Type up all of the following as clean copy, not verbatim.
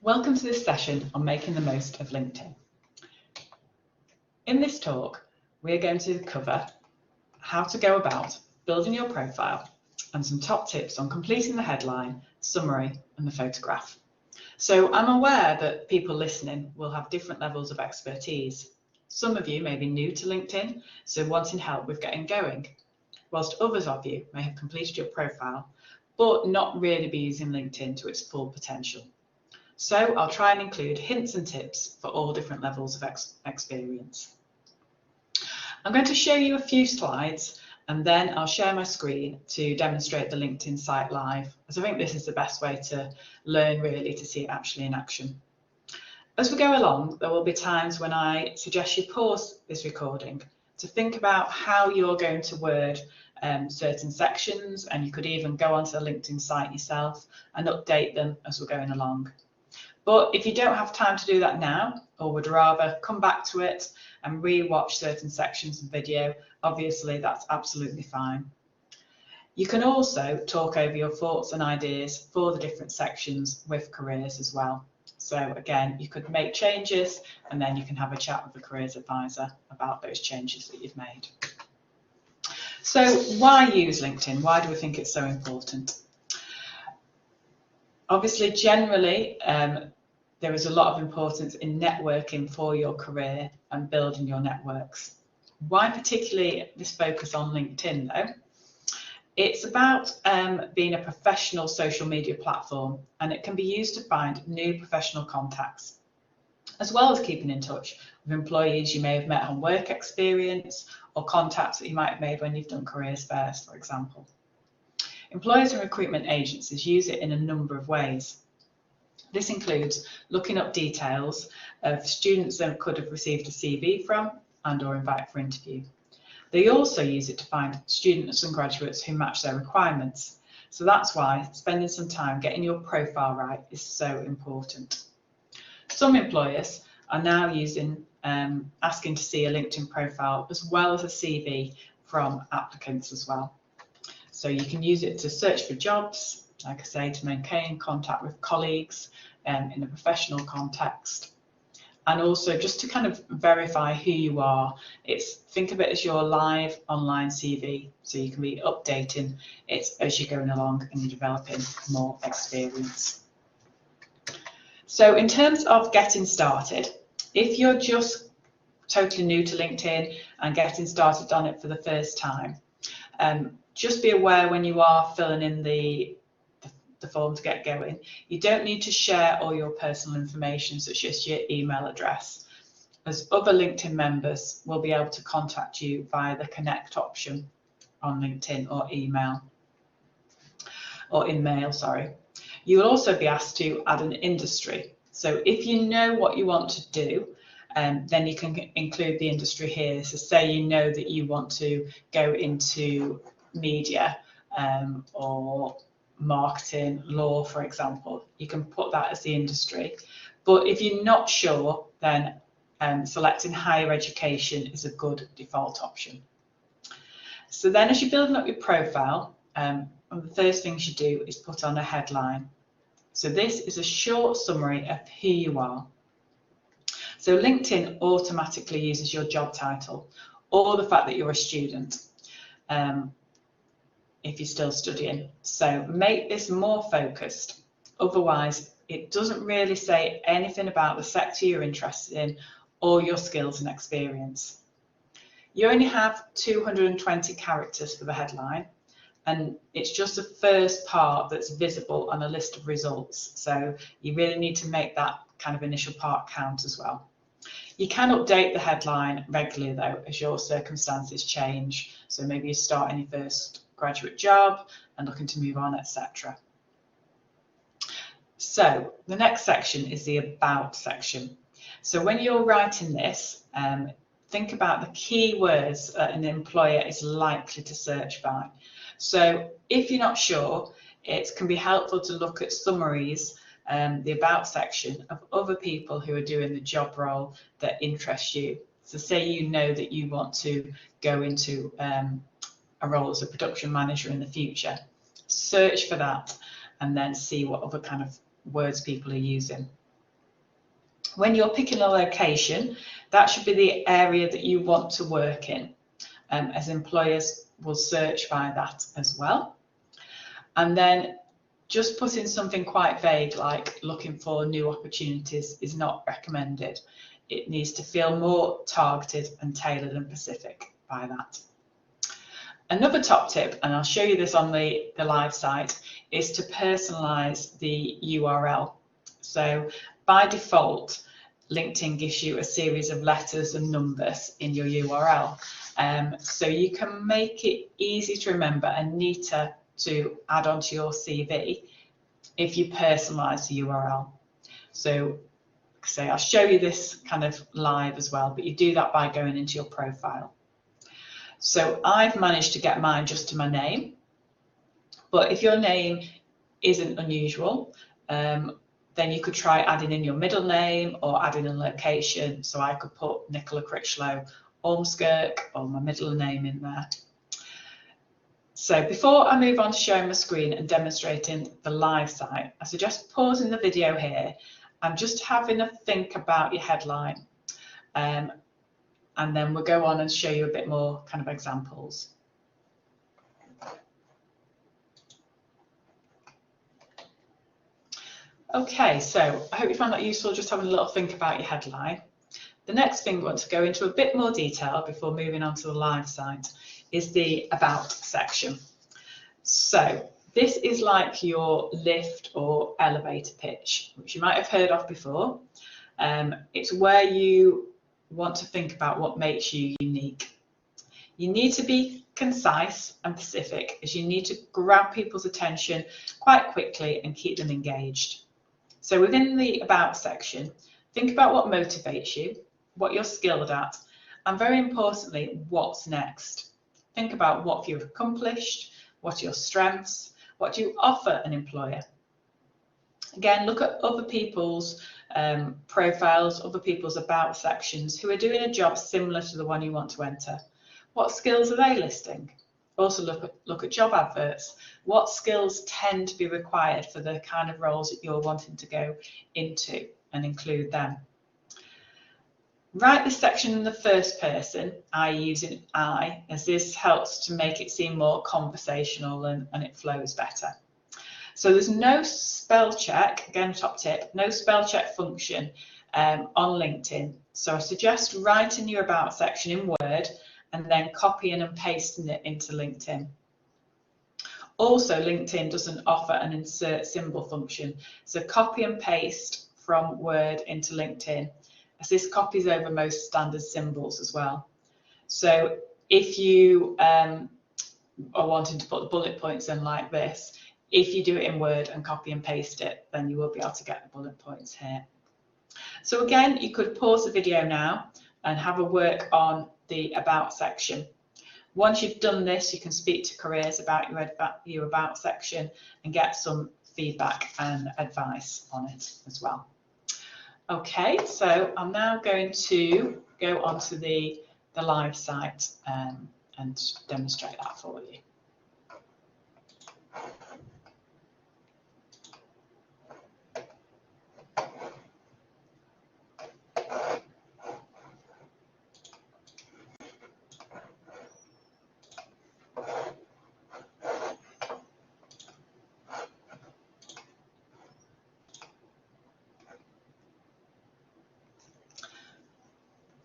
Welcome to this session on making the most of LinkedIn. In this talk, we are going to cover how to go about building your profile and some top tips on completing the headline, summary, and the photograph. So I'm aware that people listening will have different levels of expertise. Some of you may be new to LinkedIn, so wanting help with getting going, whilst others of you may have completed your profile, but not really be using LinkedIn to its full potential. So I'll try and include hints and tips for all different levels of experience. I'm going to show you a few slides and then I'll share my screen to demonstrate the LinkedIn site live, as I think this is the best way to learn really, to see it actually in action. As we go along, there will be times when I suggest you pause this recording to think about how you're going to word certain sections, and you could even go onto the LinkedIn site yourself and update them as we're going along. But if you don't have time to do that now, or would rather come back to it and re-watch certain sections of video, obviously that's absolutely fine. You can also talk over your thoughts and ideas for the different sections with careers as well. So again, you could make changes and then you can have a chat with the careers advisor about those changes that you've made. So why use LinkedIn? Why do we think it's so important? Obviously, generally, there is a lot of importance in networking for your career and building your networks. Why particularly this focus on LinkedIn though? It's about being a professional social media platform, and it can be used to find new professional contacts, as well as keeping in touch with employees you may have met on work experience or contacts that you might have made when you've done careers fairs, for example. Employers and recruitment agencies use it in a number of ways. This includes looking up details of students that could have received a CV from and/or invite for interview. They also use it to find students and graduates who match their requirements. So that's why spending some time getting your profile right is so important. Some employers are now using asking to see a LinkedIn profile as well as a CV from applicants as well. So you can use it to search for jobs, like I say, to maintain contact with colleagues in a professional context, and also just to kind of verify who you are. Think of it as your live online CV, so you can be updating it as you're going along and you're developing more experience. So in terms of getting started, if you're just totally new to LinkedIn and getting started on it for the first time, just be aware when you are filling in the form to get going, you don't need to share all your personal information, such as your email address, as other LinkedIn members will be able to contact you via the connect option on LinkedIn or email, or in mail, sorry. You will also be asked to add an industry. So if you know what you want to do, then you can include the industry here. So say you know that you want to go into media or marketing, law, for example, you can put that as the industry. But if you're not sure, then selecting higher education is a good default option. So then as you're building up your profile, one of the first things you do is put on a headline. So this is a short summary of who you are. So LinkedIn automatically uses your job title or the fact that you're a student. If you're still studying. So make this more focused. Otherwise, it doesn't really say anything about the sector you're interested in or your skills and experience. You only have 220 characters for the headline, and it's just the first part that's visible on a list of results. So you really need to make that kind of initial part count as well. You can update the headline regularly though, as your circumstances change. So maybe you start in your first graduate job and looking to move on, etc. So the next section is the about section. So when you're writing this, think about the key words that an employer is likely to search by. So if you're not sure, it can be helpful to look at summaries, the about section of other people who are doing the job role that interests you. So say you know that you want to go into a role as a production manager in the future, search for that and then see what other kind of words people are using. When you're picking a location, that should be the area that you want to work in, as employers will search by that as well. And then just putting something quite vague like looking for new opportunities is not recommended. It needs to feel more targeted and tailored and specific by that. Another top tip, and I'll show you this on the live site, is to personalize the URL. So by default, LinkedIn gives you a series of letters and numbers in your URL. So you can make it easy to remember and neater to add onto your CV if you personalize the URL. So say I'll show you this kind of live as well, but you do that by going into your profile. So I've managed to get mine just to my name, but if your name isn't unusual, then you could try adding in your middle name or adding a location. So I could put Nicola Critchlow, Ormskirk, or my middle name in there. So before I move on to showing my screen and demonstrating the live site, I suggest pausing the video here and just having a think about your headline. And then we'll go on and show you a bit more kind of examples. Okay, so I hope you found that useful, just having a little think about your headline. The next thing we want to go into a bit more detail before moving on to the live site is the About section. So this is like your lift or elevator pitch, which you might have heard of before. It's where you want to think about what makes you unique. You need to be concise and specific, as you need to grab people's attention quite quickly and keep them engaged. So within the About section, think about what motivates you, what you're skilled at, and very importantly, what's next. Think about what you've accomplished, what are your strengths, what do you offer an employer. Again, look at other people's profiles, other people's About sections who are doing a job similar to the one you want to enter. What skills are they listing? Also look at job adverts. What skills tend to be required for the kind of roles that you're wanting to go into, and include them. Write this section in the first person, I using I, as this helps to make it seem more conversational and it flows better. So there's no spell check, again top tip, no spell check function on LinkedIn. So I suggest writing your About section in Word and then copying and pasting it into LinkedIn. Also, LinkedIn doesn't offer an insert symbol function, so copy and paste from Word into LinkedIn, as this copies over most standard symbols as well. So if you are wanting to put the bullet points in like this, if you do it in Word and copy and paste it, then you will be able to get the bullet points here. So again, you could pause the video now and have a work on the About section. Once you've done this, you can speak to careers about your About section and get some feedback and advice on it as well. Okay, so I'm now going to go onto the live site and demonstrate that for you.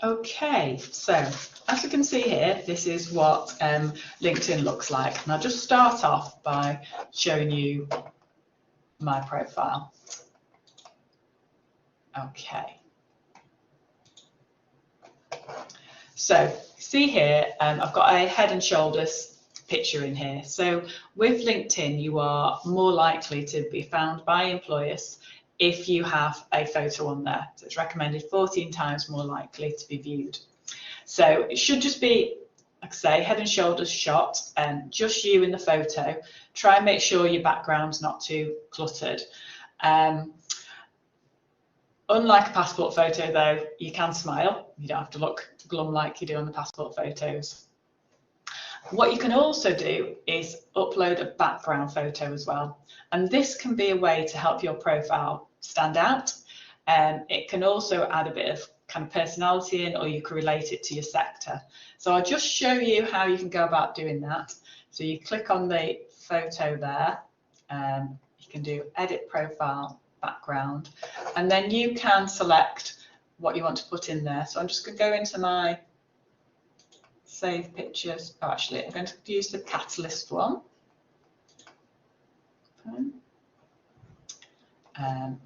Okay, so as you can see here, this is what LinkedIn looks like. And I'll just start off by showing you my profile. Okay. So see here, I've got a Head and Shoulders picture in here. So with LinkedIn, you are more likely to be found by employers if you have a photo on there. So it's recommended 14 times more likely to be viewed. So it should just be, like I say, Head and Shoulders shot, and just you in the photo. Try and make sure your background's not too cluttered. Unlike a passport photo though, you can smile. You don't have to look glum like you do on the passport photos. What you can also do is upload a background photo as well. And this can be a way to help your profile stand out It can also add a bit of kind of personality in, or you can relate it to your sector. So I'll just show you how you can go about doing that. So you click on the photo there, you can do edit profile background, and then you can select what you want to put in there. So I'm just going to go into my save pictures. Oh, actually, I'm going to use the Catalyst one.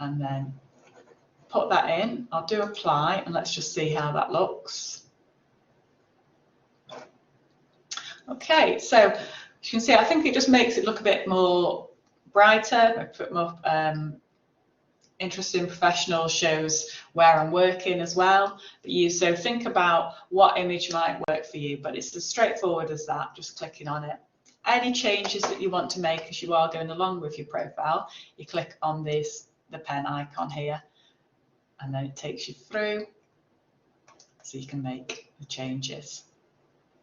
And then put that in. I'll do apply, and let's just see how that looks. Okay, so you can see, I think it just makes it look a bit more brighter, a bit more interesting, professional, shows where I'm working as well. But so think about what image might work for you, but it's as straightforward as that, just clicking on it. Any changes that you want to make as you are going along with your profile, you click on the pen icon here, and then it takes you through so you can make the changes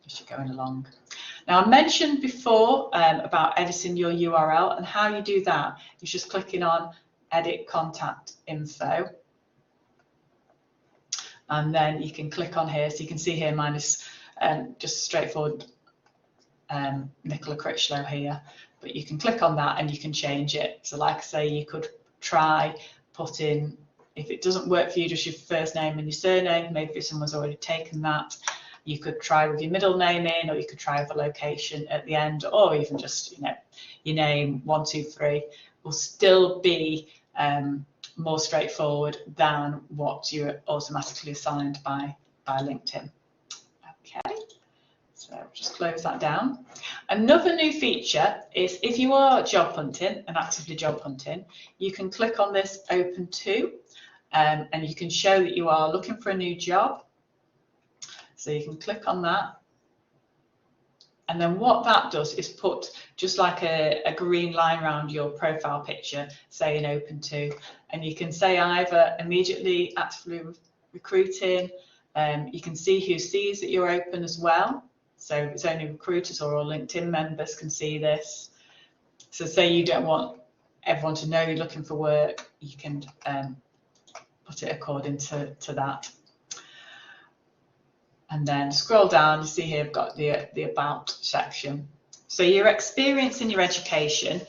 as you're going along. Now, I mentioned before about editing your URL, and how you do that is just clicking on edit contact info, and then you can click on here. So you can see here mine is just straightforward Nicola Critchlow here, but you can click on that and you can change it. So like I say, you could try putting, if it doesn't work for you, just your first name and your surname. Maybe someone's already taken that. You could try with your middle name in, or you could try with a location at the end, or even just, you know, your name 123 will still be more straightforward than what you're automatically assigned by LinkedIn. Okay, so just close that down. Another new feature is if you are job hunting and actively job hunting, you can click on this open to, and you can show that you are looking for a new job. So you can click on that, and then what that does is put just like a green line around your profile picture saying open to, and you can say either immediately actively recruiting. You can see who sees that you're open as well. So it's only recruiters or all LinkedIn members can see this. So say you don't want everyone to know you're looking for work, you can put it according to that. And then scroll down, you see here I've got the about section. So your experience in your education,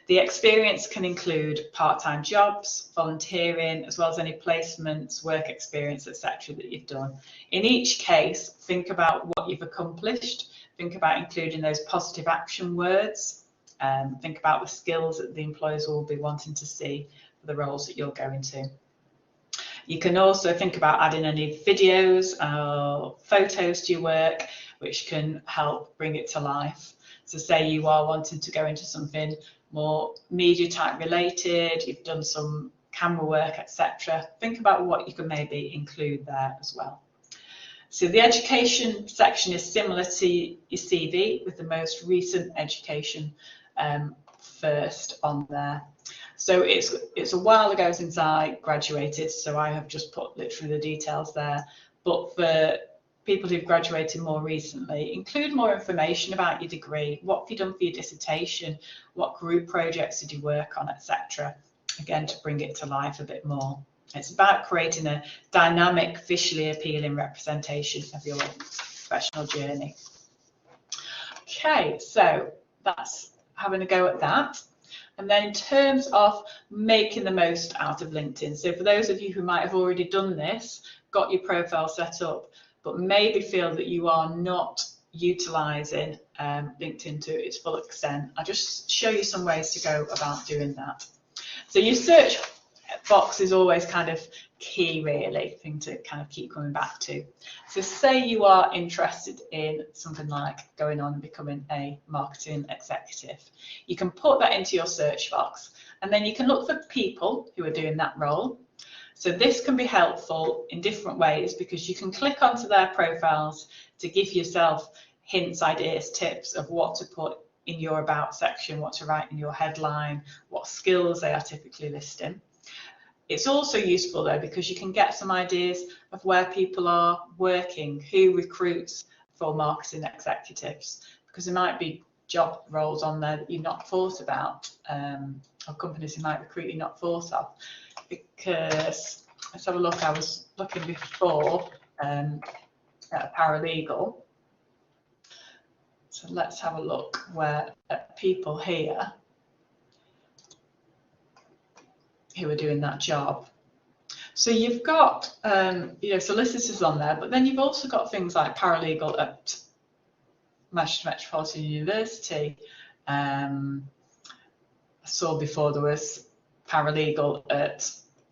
the experience can include part-time jobs, volunteering, as well as any placements, work experience, etc. that you've done. In each case, think about what you've accomplished, think about including those positive action words, think about the skills that the employers will be wanting to see for the roles that you're going to. You can also think about adding any videos or photos to your work, which can help bring it to life. So say you are wanting to go into something more media type related, you've done some camera work, etc. Think about what you can maybe include there as well. So the education section is similar to your CV, with the most recent education first on there. So it's a while ago since I graduated, so I have just put literally the details there. But for people who've graduated more recently, include more information about your degree. What have you done for your dissertation? What group projects did you work on, etc. Again, to bring it to life a bit more. It's about creating a dynamic, visually appealing representation of your professional journey. Okay, so that's having a go at that. And then in terms of making the most out of LinkedIn, so for those of you who might have already done this, got your profile set up, but maybe feel that you are not utilising LinkedIn to its full extent, I'll just show you some ways to go about doing that. So your search box is always kind of key, really, thing to kind of keep coming back to. So say you are interested in something like going on and becoming a marketing executive. You can put that into your search box, and then you can look for people who are doing that role. So this can be helpful in different ways, because you can click onto their profiles to give yourself hints, ideas, tips of what to put in your about section, what to write in your headline, what skills they are typically listing. It's also useful though, because you can get some ideas of where people are working, who recruits for marketing executives, because there might be job roles on there that you've not thought about, or companies who might recruit you not thought of. Because let's have a look. I was looking before at a paralegal. So let's have a look where people here who are doing that job. So you've got solicitors on there, but then you've also got things like paralegal at Manchester Metropolitan University. I saw before there was paralegal at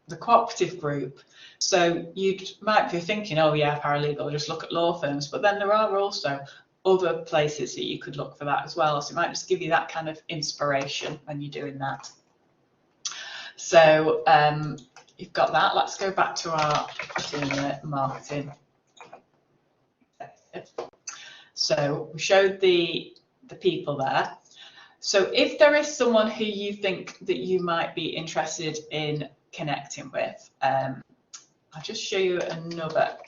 the Cooperative Group. So you might be thinking, oh yeah, paralegal, just look at law firms, but then there are also other places that you could look for that as well. So it might just give you that kind of inspiration when you're doing that. So you've got that. Let's go back to our marketing. So we showed the people there. So if there is someone who you think that you might be interested in connecting with, I'll just show you another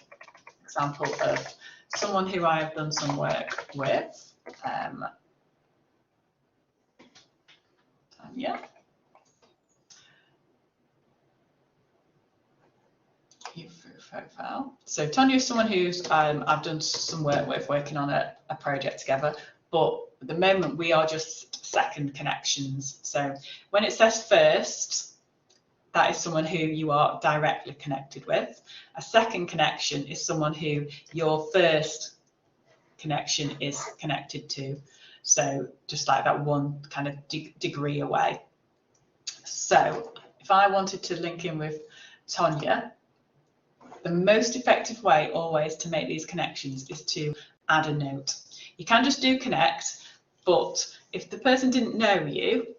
example of someone who I have done some work with. Tanya. Profile. So Tanya is someone who's I've done some work with, working on a project together, but at the moment we are just second connections. So when it says first, that is someone who you are directly connected with. A second connection is someone who your first connection is connected to. So just like that one kind of degree away. So if I wanted to link in with Tanya, the most effective way always to make these connections is to add a note. You can just do connect, but if the person didn't know you,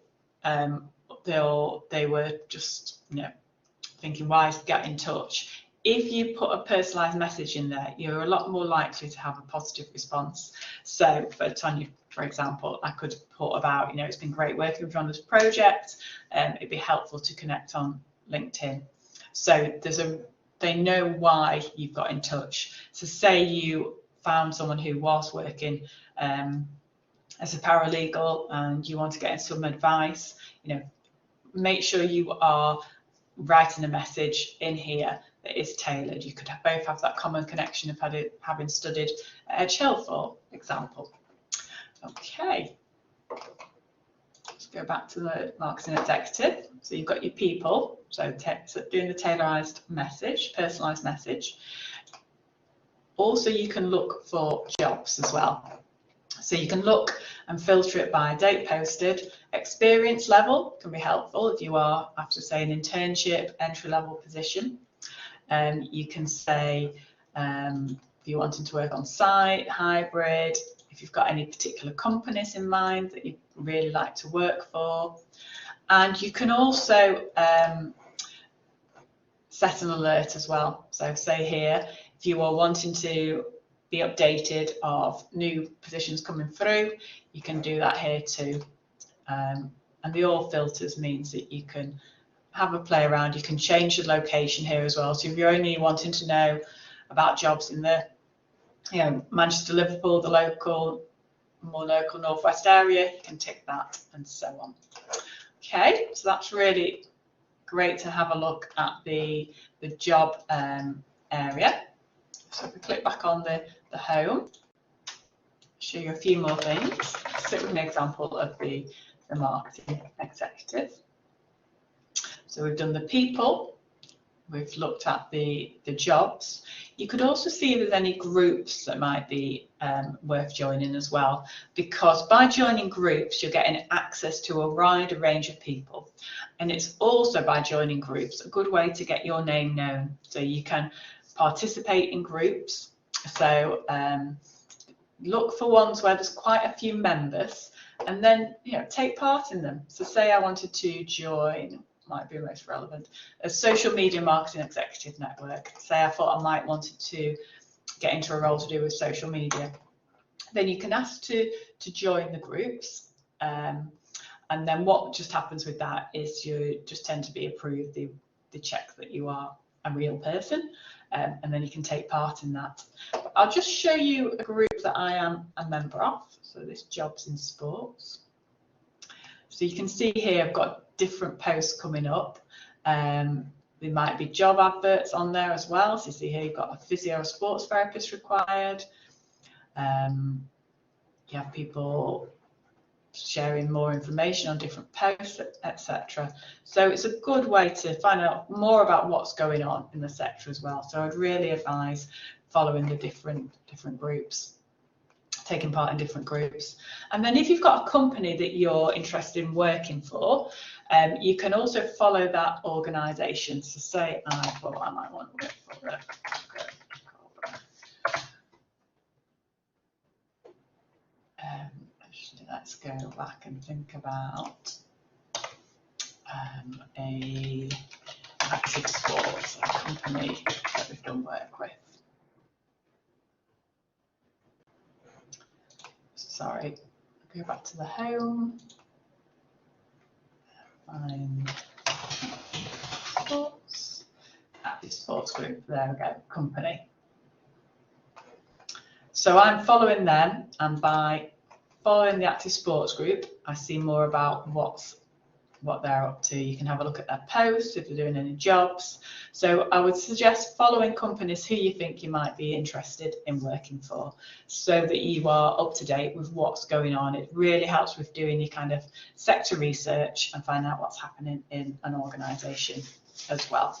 they were just thinking, why get in touch? If you put a personalised message in there, you're a lot more likely to have a positive response. So for Tanya, for example, I could put about, it's been great working with you on this project. It'd be helpful to connect on LinkedIn. So they know why you've got in touch. So say you found someone who was working as a paralegal and you want to get some advice, make sure you are writing a message in here that is tailored. You could both have that common connection of having studied at Edge Hill, for example. Okay. Let's go back to the marketing executive. So you've got your people, so doing the tailorized message, personalized message. Also, you can look for jobs as well. So you can look and filter it by date posted. Experience level can be helpful if you are after, say, an internship, entry-level position. You can say if you're wanting to work on site, hybrid, if you've got any particular companies in mind that you really like to work for. And you can also set an alert as well. So say here, if you are wanting to be updated of new positions coming through, you can do that here too. And the all filters means that you can have a play around. You can change the location here as well. So if you're only wanting to know about jobs in the Manchester, Liverpool, the more local northwest area, you can tick that and so on. Okay, so that's really great to have a look at the job area. So if we click back on the home, show you a few more things. So with an example of the marketing executive. So we've done the people, we've looked at the jobs. You could also see if there's any groups that might be worth joining as well, because by joining groups, you're getting access to a wider range of people. And it's also, by joining groups, a good way to get your name known. So you can participate in groups. So look for ones where there's quite a few members, and then take part in them. So say I wanted to join, might be most relevant, a social media marketing executive network. Say I thought I might wanted to get into a role to do with social media. Then you can ask to join the groups. And then what just happens with that is you just tend to be approved. They check that you are a real person, and then you can take part in that. I'll just show you a group that I am a member of. So this Jobs in Sports. So you can see here I've got different posts coming up. There might be job adverts on there as well. So you see here you've got a physio or sports therapist required. You have people sharing more information on different posts, etc. So it's a good way to find out more about what's going on in the sector as well. So I'd really advise following the different groups, taking part in different groups. And then if you've got a company that you're interested in working for, you can also follow that organisation. So say I thought I might want to work for it. Let's go back and think about a active sports company that we've done work with. Sorry, go back to the home. Find sports, active sports group. There we go, company. So I'm following them, and by following the active sports group, I see more about what they're up to. You can have a look at their posts if they're doing any jobs. So I would suggest following companies who you think you might be interested in working for, so that you are up to date with what's going on. It really helps with doing your kind of sector research and find out what's happening in an organisation as well.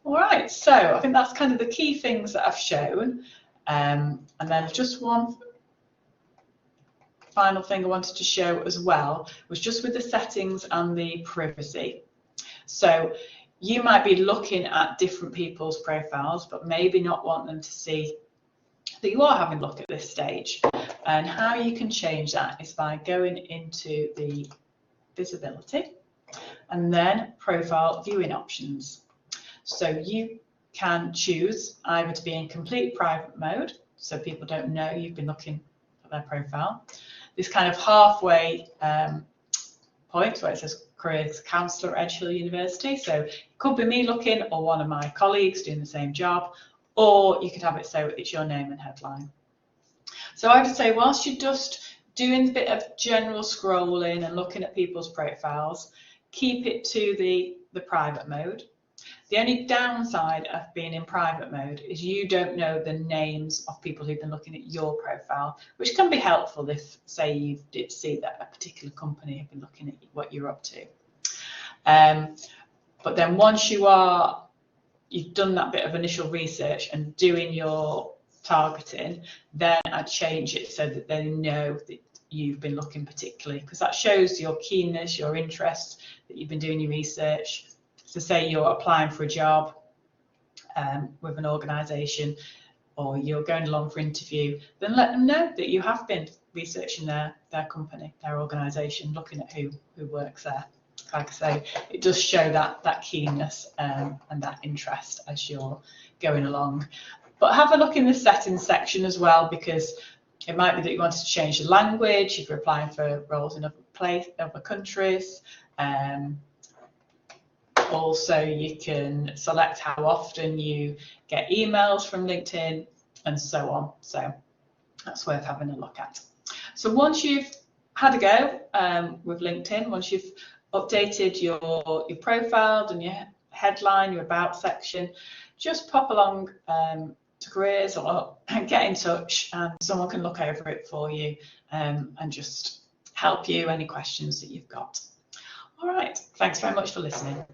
All right, so I think that's kind of the key things that I've shown. And then just one final thing I wanted to show as well was just with the settings and the privacy. So you might be looking at different people's profiles, but maybe not want them to see that you are having a look at this stage. And how you can change that is by going into the visibility and then profile viewing options. So you can choose either to be in complete private mode, so people don't know you've been looking at their profile. This kind of halfway point where it says careers counsellor at Edge Hill University. So it could be me looking or one of my colleagues doing the same job, or you could have it so it's your name and headline. So I would say whilst you're just doing a bit of general scrolling and looking at people's profiles, keep it to the private mode. The only downside of being in private mode is you don't know the names of people who've been looking at your profile, which can be helpful if, say, you did see that a particular company have been looking at what you're up to. But then once you've done that bit of initial research and doing your targeting, then I'd change it so that they know that you've been looking particularly, because that shows your keenness, your interest, that you've been doing your research. So say you're applying for a job with an organisation, or you're going along for interview, then let them know that you have been researching their company, their organisation, looking at who works there. Like I say, it does show that keenness and that interest as you're going along. But have a look in the settings section as well, because it might be that you wanted to change the language if you're applying for roles in other countries. Also, you can select how often you get emails from LinkedIn and so on. So that's worth having a look at. So once you've had a go with LinkedIn, once you've updated your profile and your headline, your about section, just pop along to careers or get in touch and someone can look over it for you and just help you any questions that you've got. All right, thanks very much for listening.